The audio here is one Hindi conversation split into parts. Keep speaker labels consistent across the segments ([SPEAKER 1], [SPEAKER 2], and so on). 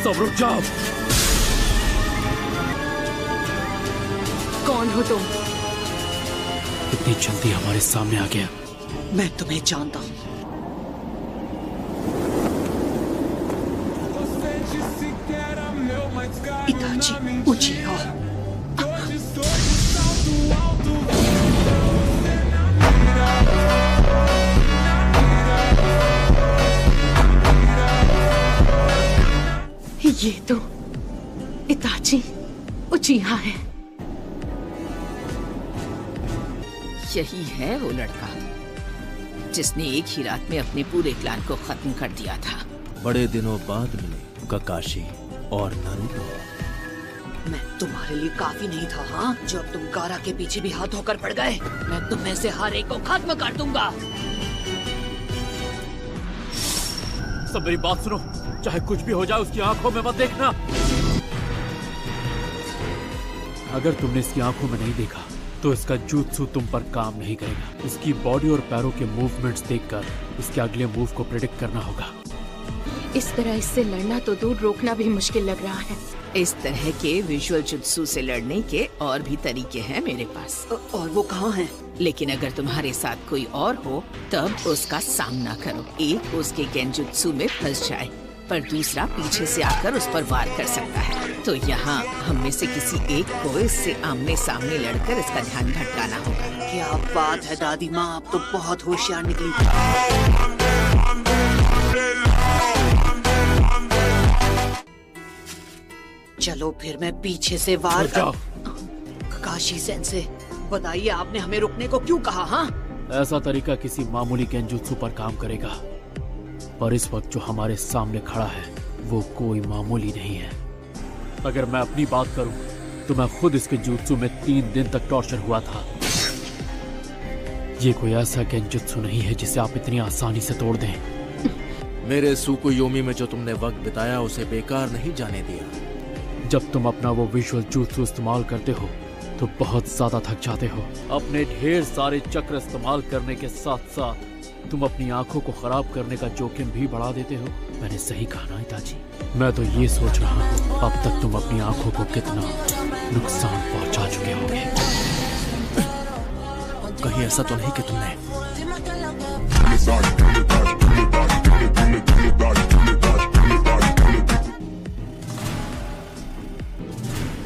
[SPEAKER 1] सब रुक जाओ।
[SPEAKER 2] कौन हो तुम?
[SPEAKER 1] इतनी जल्दी हमारे सामने आ गया।
[SPEAKER 3] मैं तुम्हें जानता हूँ। इताची उचिहा।
[SPEAKER 2] ये तो इताची उचिहा है।
[SPEAKER 4] यही है वो लड़का जिसने एक ही रात में अपने पूरे क्लान को खत्म कर दिया था।
[SPEAKER 5] बड़े दिनों बाद मिले काकाशी और नारुतो।
[SPEAKER 3] मैं तुम्हारे लिए काफी नहीं था, हाँ? जो अब तुम गारा के पीछे भी हाथ धोकर पड़ गए। मैं तुम में से हर एक को खत्म कर दूंगा।
[SPEAKER 1] सब मेरी बात सुनो, चाहे कुछ भी हो जाए उसकी आंखों में मत देखना। अगर तुमने इसकी आंखों में नहीं देखा तो इसका jutsu तुम पर काम नहीं करेगा। इसकी बॉडी और पैरों के मूवमेंट्स देखकर इसके अगले मूव को प्रेडिक्ट करना होगा।
[SPEAKER 2] इस तरह इससे लड़ना तो दूर, रोकना भी मुश्किल लग रहा है।
[SPEAKER 4] इस तरह के विजुअल जुत्सु से लड़ने के और भी तरीके हैं मेरे पास।
[SPEAKER 3] और वो कहाँ हैं?
[SPEAKER 4] लेकिन अगर तुम्हारे साथ कोई और हो तब उसका सामना करो। एक उसके गेंजुत्सु में फंस जाए पर दूसरा पीछे से आकर उस पर वार कर सकता है। तो यहाँ हम में से किसी एक को इससे आमने सामने लड़कर इसका ध्यान भटकाना होगा।
[SPEAKER 3] क्या बात है दादी माँ, आप तो बहुत होशियार निकली। चलो फिर मैं पीछे से वार कर। काशी सेंसे, बताइए आपने हमें रुकने को क्यों कहा? हाँ,
[SPEAKER 1] ऐसा तरीका किसी मामूली गेंजुत्सु पर काम करेगा, पर इस वक्त जो हमारे सामने खड़ा है वो कोई मामूली नहीं है। अगर मैं अपनी बात करूं तो मैं खुद इसके जुत्सु में 3 दिन तक टॉर्चर हुआ था। ये कोई ऐसा गेंजुत्सु नहीं है जिसे आप इतनी आसानी से तोड़ दें।
[SPEAKER 5] मेरे सुकुयोमी में जो तुमने वक्त बिताया उसे बेकार नहीं जाने दिया।
[SPEAKER 1] जब तुम अपना वो विजुअल जुत्सु इस्तेमाल करते हो तो बहुत ज्यादा थक जाते हो। अपने ढेर सारे चक्र इस्तेमाल करने के साथ साथ तुम अपनी आंखों को खराब करने का जोखिम भी बढ़ा देते हो। मैंने सही कहा ना इताची? मैं तो ये सोच रहा हूँ अब तक तुम अपनी आंखों को कितना नुकसान पहुंचा चुके होगे।
[SPEAKER 5] कहीं ऐसा तो नहीं कि तुमने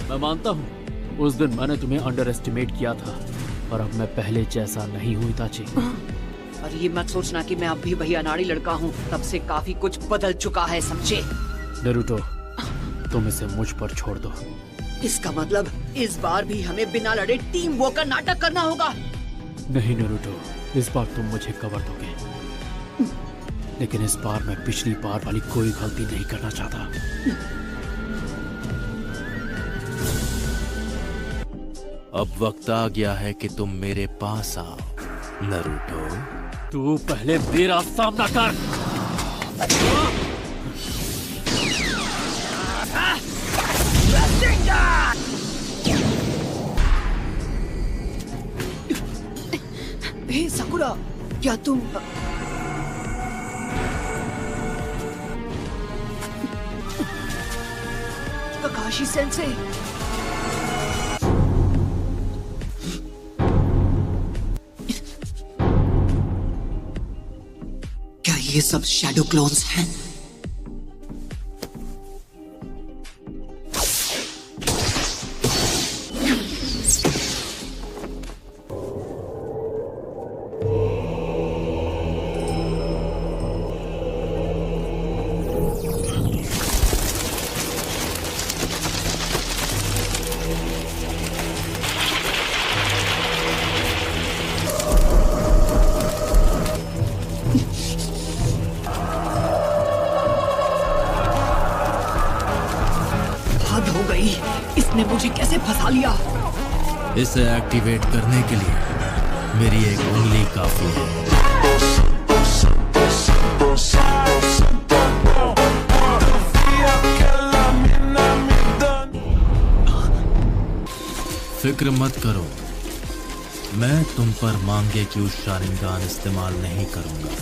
[SPEAKER 1] मैं मानता हूँ उस दिन मैंने तुम्हें अंडर एस्टिमेट किया था, पर अब मैं पहले जैसा नहीं हूँ इताची।
[SPEAKER 3] और ये मत सोचना कि मैं अब भी वही अनाड़ी लड़का हूँ। तब से काफी कुछ बदल चुका है, समझे?
[SPEAKER 1] नारुतो, तुम इसे मुझ पर छोड़ दो।
[SPEAKER 3] इसका मतलब इस बार भी हमें बिना लड़े टीम वर्क का नाटक करना होगा।
[SPEAKER 1] नहीं नारुतो, इस बार तुम मुझे कवर दोगे, लेकिन इस बार मैं पिछली बार वाली कोई गलती नहीं करना चाहता।
[SPEAKER 5] अब वक्त आ गया है कि तुम मेरे पास आओ नारुतो।
[SPEAKER 1] तू पहले मेरा सामना कर।
[SPEAKER 3] हे साकुरा, क्या तुम काकाशी सेंसे? क्या ये सब शैडो क्लोन्स हैं? इसने मुझे कैसे फंसा लिया?
[SPEAKER 5] इसे एक्टिवेट करने के लिए मेरी एक उंगली काफी है। फिक्र मत करो, मैं तुम पर मांगे की उस शारिंगान इस्तेमाल नहीं करूंगा।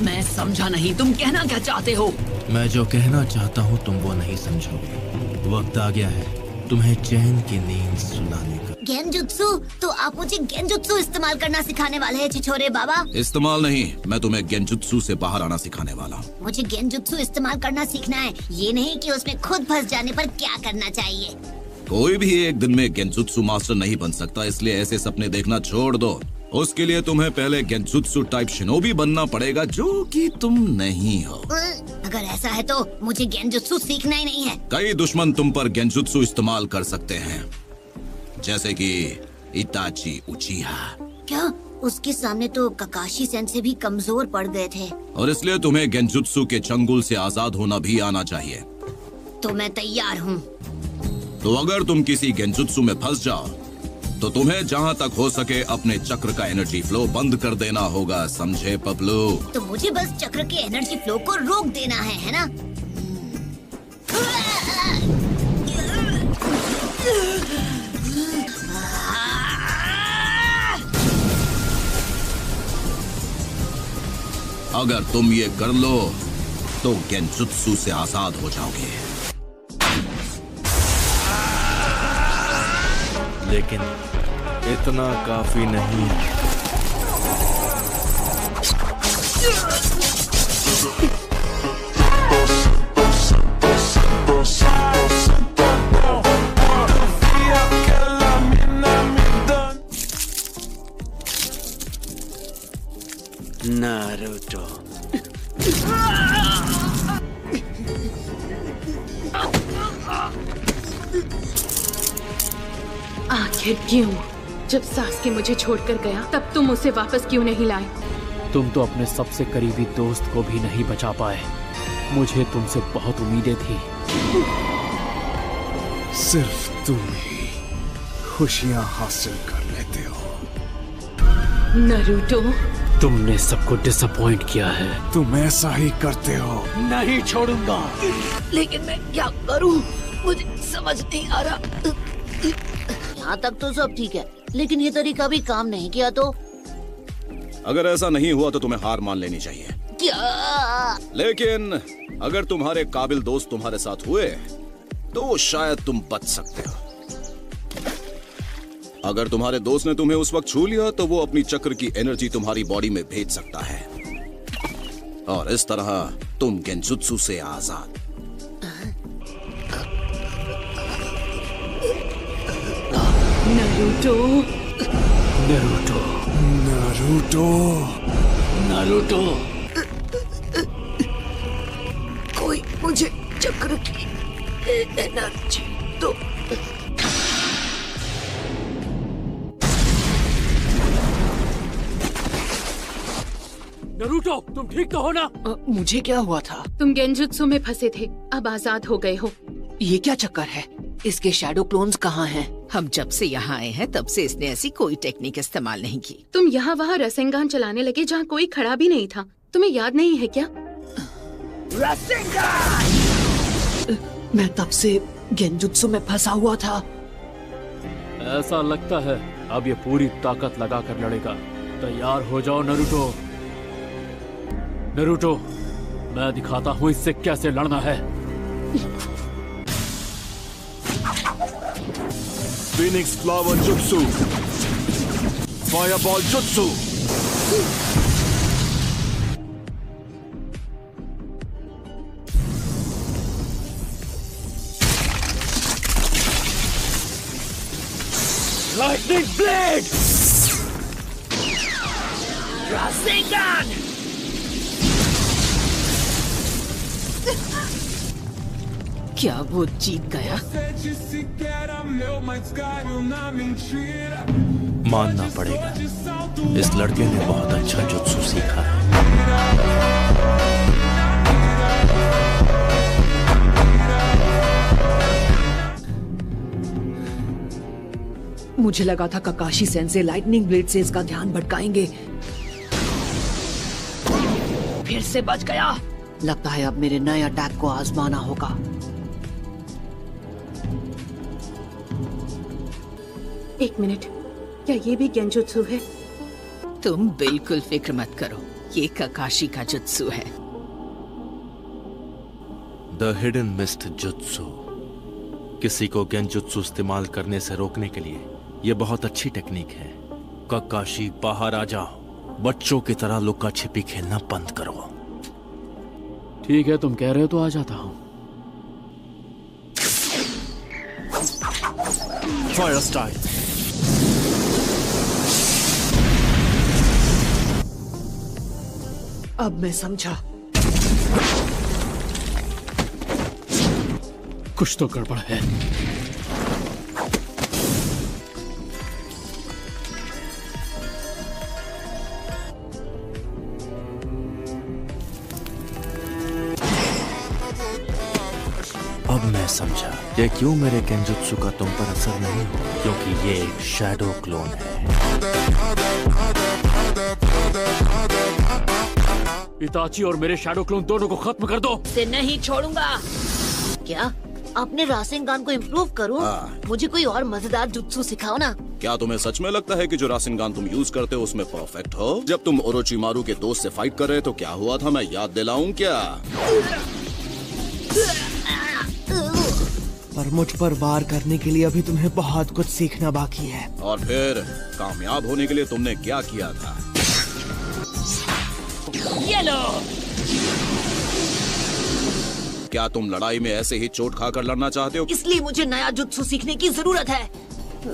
[SPEAKER 3] मैं समझा नहीं, तुम कहना क्या चाहते हो?
[SPEAKER 5] मैं जो कहना चाहता हूँ तुम वो नहीं समझोगे। वक्त आ गया है तुम्हें चैन की नींद सुलाने का।
[SPEAKER 6] गेंजुत्सु? तो आप मुझे गेंजुत्सु इस्तेमाल करना सिखाने वाले हैं छिछोरे बाबा?
[SPEAKER 7] इस्तेमाल नहीं, मैं तुम्हें गेंजुत्सु से बाहर आना सिखाने वाला हूँ।
[SPEAKER 6] मुझे गेंजुत्सु इस्तेमाल करना सीखना है, ये नहीं कि उसमें खुद फंस जाने पर क्या करना चाहिए।
[SPEAKER 7] कोई भी एक दिन में गेंजुत्सु मास्टर नहीं बन सकता, इसलिए ऐसे सपने देखना छोड़ दो। उसके लिए तुम्हें पहले गेंजुत्सु टाइप शिनोबी बनना पड़ेगा, जो कि तुम नहीं हो।
[SPEAKER 6] अगर ऐसा है तो मुझे गेंजुत्सु सीखना ही नहीं है।
[SPEAKER 7] कई दुश्मन तुम पर गेंजुत्सु इस्तेमाल कर सकते हैं, जैसे कि इताची उचिहा।
[SPEAKER 6] क्या? उसके सामने तो ककाशी सेंसे भी कमजोर पड़ गए थे।
[SPEAKER 7] और इसलिए तुम्हें गेंजुत्सु के चंगुल से आजाद होना भी आना चाहिए।
[SPEAKER 6] तो मैं तैयार हूँ।
[SPEAKER 7] तो अगर तुम किसी गेंजुत्सु में फंस जाओ तो तुम्हें जहाँ तक हो सके अपने चक्र का एनर्जी फ्लो बंद कर देना होगा, समझे पपलू?
[SPEAKER 6] तो मुझे बस चक्र के एनर्जी फ्लो को रोक देना है ना?
[SPEAKER 7] अगर तुम ये कर लो तो गेंजुत्सु से आजाद हो जाओगे।
[SPEAKER 5] लेकिन इतना काफी नहीं।
[SPEAKER 8] नारुतो।
[SPEAKER 2] आखिर क्यों? जब सास्के मुझे छोड़कर गया तब तुम उसे वापस क्यों नहीं लाए?
[SPEAKER 1] तुम तो अपने सबसे करीबी दोस्त को भी नहीं बचा पाए। मुझे तुमसे बहुत उम्मीदें थी।
[SPEAKER 8] सिर्फ तुम ही खुशियां हासिल कर लेते हो।
[SPEAKER 2] नरूटो,
[SPEAKER 1] तुमने सबको डिसअपॉइंट किया है।
[SPEAKER 8] तुम ऐसा ही करते हो।
[SPEAKER 1] नहीं छोड़ूंगा।
[SPEAKER 3] लेकिन मैं क्या करूं? मुझे समझ नहीं आ रहा।
[SPEAKER 6] यहाँ तक तो सब ठीक है, लेकिन ये तरीका भी काम नहीं किया तो?
[SPEAKER 7] अगर ऐसा नहीं हुआ तो तुम्हें हार मान लेनी चाहिए।
[SPEAKER 6] क्या?
[SPEAKER 7] लेकिन अगर तुम्हारे काबिल दोस्त तुम्हारे साथ हुए तो शायद तुम बच सकते हो। अगर तुम्हारे दोस्त ने तुम्हें उस वक्त छू लिया तो वो अपनी चक्र की एनर्जी तुम्हारी बॉडी में भेज सकता है और इस तरह तुम गेंजुत्सु से आजाद।
[SPEAKER 2] Naruto,
[SPEAKER 1] Naruto,
[SPEAKER 8] Naruto.
[SPEAKER 1] नारुतो।
[SPEAKER 3] कोई मुझे चक्र की एनर्जी दो।
[SPEAKER 1] नरूटो, तुम ठीक तो हो ना?
[SPEAKER 3] मुझे क्या हुआ था?
[SPEAKER 2] तुम गेंजुत्सु में फंसे थे, अब आजाद हो गए हो।
[SPEAKER 3] ये क्या चक्कर है? इसके शैडो क्लोन्स कहाँ हैं?
[SPEAKER 4] हम जब से यहाँ आए हैं तब से इसने ऐसी कोई टेक्निक इस्तेमाल नहीं की।
[SPEAKER 2] तुम यहाँ वहाँ रसेंगान चलाने लगे जहाँ कोई खड़ा भी नहीं था। तुम्हें याद नहीं है क्या?
[SPEAKER 3] मैं तब से गेंजुत्सु में फंसा हुआ था।
[SPEAKER 1] ऐसा लगता है अब ये पूरी ताकत लगाकर लड़ेगा। तैयार हो जाओ नरूटो। नरूटो, मैं दिखाता हूँ इससे कैसे लड़ना है।
[SPEAKER 8] फिनिक्स फ्लावर जुत्सु, फायरबॉल जुत्सु।
[SPEAKER 1] Lightning blade.
[SPEAKER 3] रासेंगान!
[SPEAKER 4] क्या वो जीत गया?
[SPEAKER 5] मानना पड़ेगा, इस लड़के ने बहुत अच्छा जुत्सु सीखा है।
[SPEAKER 3] मुझे लगा था ककाशी सेंसे लाइटनिंग ब्लेड से इसका ध्यान भटकाएंगे। फिर से बच गया। लगता है अब मेरे नए अटैक को आजमाना होगा।
[SPEAKER 2] एक मिनट, क्या ये भी गेंजुत्सु है?
[SPEAKER 4] तुम बिल्कुल फिक्र मत करो, ये ककाशी का जुत्सु है।
[SPEAKER 5] The hidden mist jutsu. किसी को गेंजुत्सु इस्तेमाल करने से रोकने के लिए यह बहुत अच्छी टेक्निक है। ककाशी, बाहर आ जाओ। बच्चों की तरह लुका छिपी खेलना बंद करो।
[SPEAKER 1] ठीक है, तुम कह रहे हो तो आ जाता हूं।
[SPEAKER 5] Fire style.
[SPEAKER 3] अब मैं समझा।
[SPEAKER 1] कुछ तो गड़बड़ है।
[SPEAKER 5] अब मैं समझा ये क्यों मेरे गेंजुत्सु का तुम पर असर नहीं हो, क्योंकि ये एक शैडो क्लोन है।
[SPEAKER 1] इताची और मेरे शैडो क्लोन दोनों को खत्म कर दो।
[SPEAKER 3] से नहीं छोड़ूंगा।
[SPEAKER 6] क्या अपने रासेनगान को इम्प्रूव करूं? मुझे कोई और मजेदार जुत्सु सिखाओ ना।
[SPEAKER 7] क्या तुम्हें सच में लगता है कि जो रासेनगान तुम यूज करते हो उसमें परफेक्ट हो? जब तुम ओरोचिमारू के दोस्त से फाइट कर रहे तो क्या हुआ था, मैं याद दिलाऊं क्या?
[SPEAKER 8] पर मुझ पर वार करने के लिए अभी तुम्हें बहुत कुछ सीखना बाकी है।
[SPEAKER 7] और फिर कामयाब होने के लिए तुमने क्या किया था?
[SPEAKER 3] ये लो।
[SPEAKER 7] क्या तुम लड़ाई में ऐसे ही चोट खाकर लड़ना चाहते हो?
[SPEAKER 3] इसलिए मुझे नया जुत्सु सीखने की जरूरत है।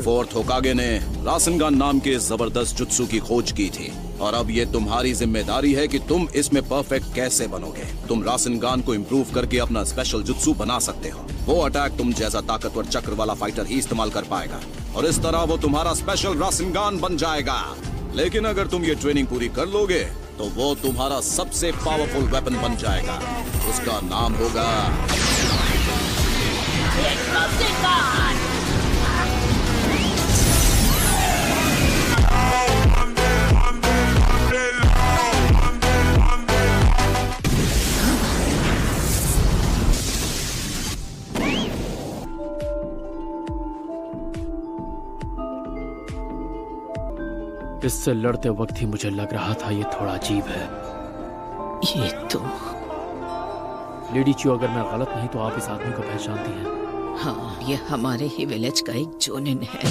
[SPEAKER 7] फोर्थ होकागे ने रासेनगान नाम के जबरदस्त जुत्सु की खोज की थी और अब ये तुम्हारी जिम्मेदारी है कि तुम इसमें परफेक्ट कैसे बनोगे। तुम रासेनगान को इम्प्रूव करके अपना स्पेशल जुत्सु बना सकते हो। वो अटैक तुम जैसा ताकतवर चक्र वाला फाइटर ही इस्तेमाल कर पाएगा और इस तरह वो तुम्हारा स्पेशल रासेनगान बन जाएगा। लेकिन अगर तुम ये ट्रेनिंग पूरी कर लोगे तो वो तुम्हारा सबसे पावरफुल वेपन बन जाएगा। उसका नाम होगा
[SPEAKER 1] इससे लड़ते वक्त ही मुझे लग रहा था ये थोड़ा अजीब है।
[SPEAKER 4] ये तो
[SPEAKER 1] लेडी चियो, अगर मैं गलत नहीं तो आप इस आदमी को पहचानती हैं?
[SPEAKER 4] हाँ, ये हमारे ही विलेज का एक जोनिन है।